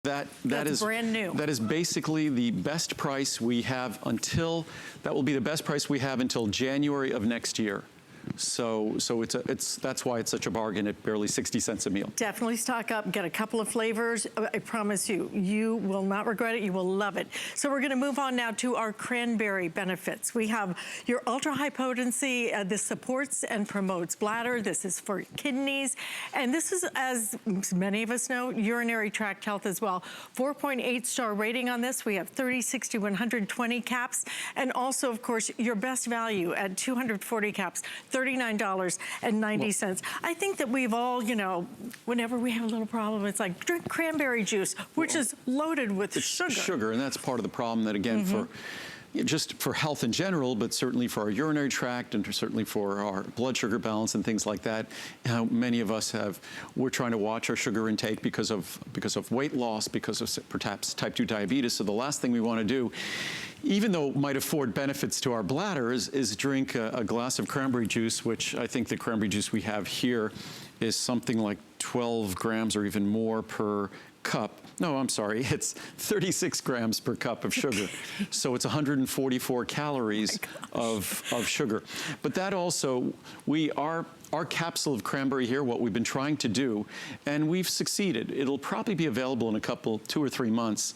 That's brand new. That is basically the best price we have until, that will be the best price we have until January of next year. So that's why it's such a bargain at barely 60 cents a meal. Definitely stock up, get a couple of flavors. I promise you, you will not regret it, you will love it. So we're gonna move on now to our cranberry benefits. We have your ultra high potency, this supports and promotes bladder, this is for kidneys, and this is, as many of us know, urinary tract health as well. 4.8 star rating on this. We have 30, 60, 120 caps, and also, of course, your best value at 240 caps, $39.90. Well, I think that we've all, you know, whenever we have a little problem, it's like, drink cranberry juice, which is loaded with sugar. Sugar, and that's part of the problem that, again, just for health in general, but certainly for our urinary tract and certainly for our blood sugar balance and things like that. Many of us we're trying to watch our sugar intake because of weight loss, because of perhaps type 2 diabetes. So the last thing we want to do, even though it might afford benefits to our bladder, is drink a glass of cranberry juice, which I think the cranberry juice we have here is something like 12 grams or even more per cup. No, I'm sorry, it's 36 grams per cup of sugar. So it's 144 calories of sugar. But that also, our capsule of cranberry here, what we've been trying to do, and we've succeeded. It'll probably be available in a couple, 2 or 3 months.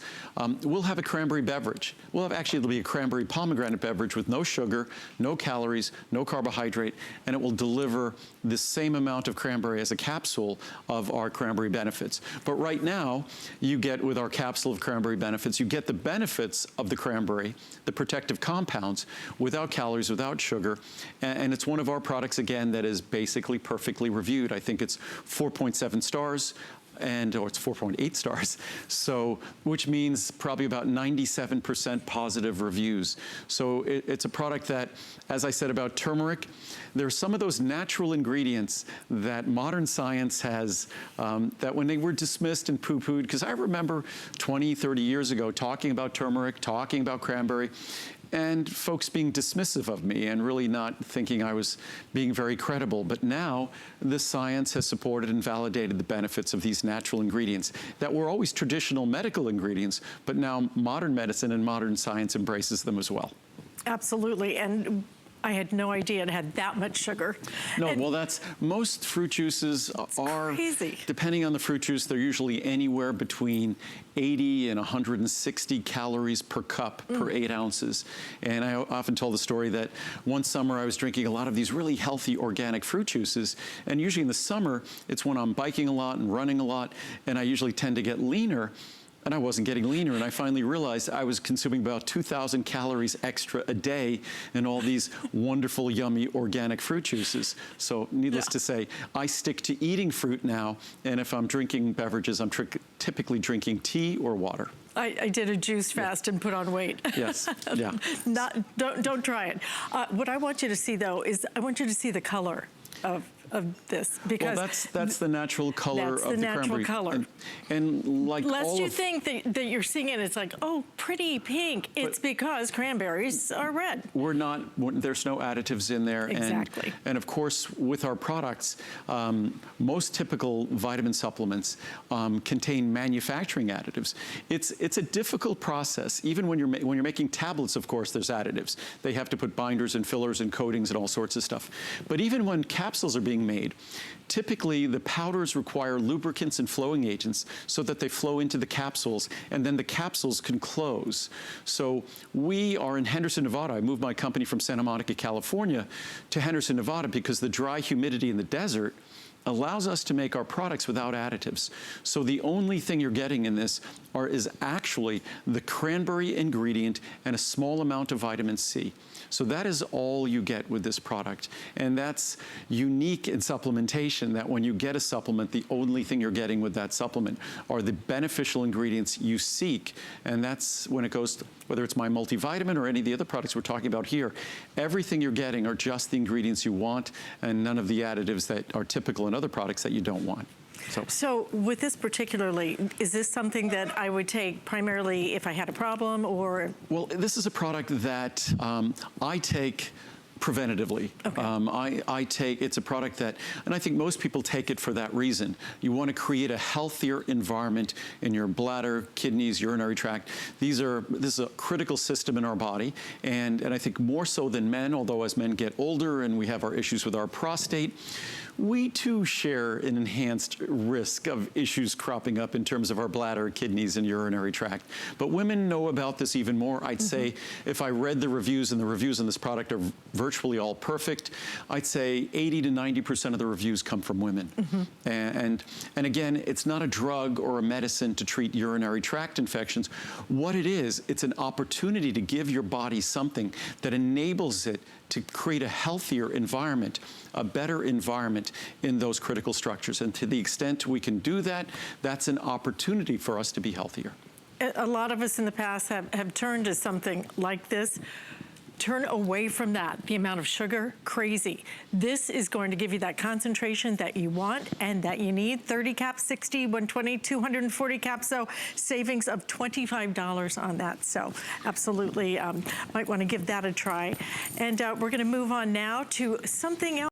We'll have a cranberry beverage. It'll be a cranberry pomegranate beverage with no sugar, no calories, no carbohydrate, and it will deliver the same amount of cranberry as a capsule of our cranberry benefits. But right now, you get, with our capsule of cranberry benefits, you get the benefits of the cranberry, the protective compounds, without calories, without sugar, and it's one of our products, again, that is basically perfectly reviewed. I think it's 4.7 stars, or it's 4.8 stars, so, which means probably about 97% positive reviews. So it's a product that, as I said about turmeric, there's some of those natural ingredients that modern science has, that when they were dismissed and poo-pooed, because I remember 20, 30 years ago talking about turmeric, talking about cranberry, and folks being dismissive of me and really not thinking I was being very credible. But now the science has supported and validated the benefits of these natural ingredients that were always traditional medical ingredients, but now modern medicine and modern science embraces them as well. Absolutely, and I had no idea it had that much sugar. No, well, most fruit juices are, crazy. Depending on the fruit juice, they're usually anywhere between 80 and 160 calories per cup per 8 ounces. And I often tell the story that one summer I was drinking a lot of these really healthy organic fruit juices, and usually in the summer, it's when I'm biking a lot and running a lot, and I usually tend to get leaner. And I wasn't getting leaner, and I finally realized I was consuming about 2,000 calories extra a day in all these wonderful, yummy, organic fruit juices. So needless to say, I stick to eating fruit now, and if I'm drinking beverages, I'm typically drinking tea or water. I did a juice fast and put on weight. Yes, yeah. Don't try it. What I want you to see, though, is I want you to see the color of this, because that's the natural color of the cranberry. That's the natural color. And like lest you think that you're seeing it, it's like, oh, pretty pink. It's because cranberries are red. There's no additives in there. Exactly. And of course, with our products, most typical vitamin supplements contain manufacturing additives. It's a difficult process. Even when you're making tablets, of course, there's additives. They have to put binders and fillers and coatings and all sorts of stuff. But even when capsules are being made, typically the powders require lubricants and flowing agents so that they flow into the capsules, and then the capsules can close. So we are in Henderson, Nevada. I moved my company from Santa Monica, California to Henderson, Nevada because the dry humidity in the desert allows us to make our products without additives. So the only thing you're getting in this is actually the cranberry ingredient and a small amount of vitamin C. So that is all you get with this product. And that's unique in supplementation, that when you get a supplement, the only thing you're getting with that supplement are the beneficial ingredients you seek. And that's when it goes to, whether it's my multivitamin or any of the other products we're talking about here, everything you're getting are just the ingredients you want and none of the additives that are typical in other products that you don't want. So with this particularly, is this something that I would take primarily if I had a problem, or? Well, this is a product that I take preventatively. Okay. I take, it's a product that, and I think most people take it for that reason. You want to create a healthier environment in your bladder, kidneys, urinary tract. This is a critical system in our body, and I think more so than men, although as men get older and we have our issues with our prostate, we too share an enhanced risk of issues cropping up in terms of our bladder, kidneys, and urinary tract. But women know about this even more. I'd say if I read the reviews, and the reviews on this product are virtually all perfect, I'd say 80 to 90% of the reviews come from women. And again, it's not a drug or a medicine to treat urinary tract infections. What it is, it's an opportunity to give your body something that enables it to create a healthier environment, a better environment in those critical structures. And to the extent we can do that, that's an opportunity for us to be healthier. A lot of us in the past have turned to something like this. Turn away from that. The amount of sugar, crazy. This is going to give you that concentration that you want and that you need. 30 caps, 60, 120, 240 caps, so savings of $25 on that. So absolutely might want to give that a try. And we're going to move on now to something else.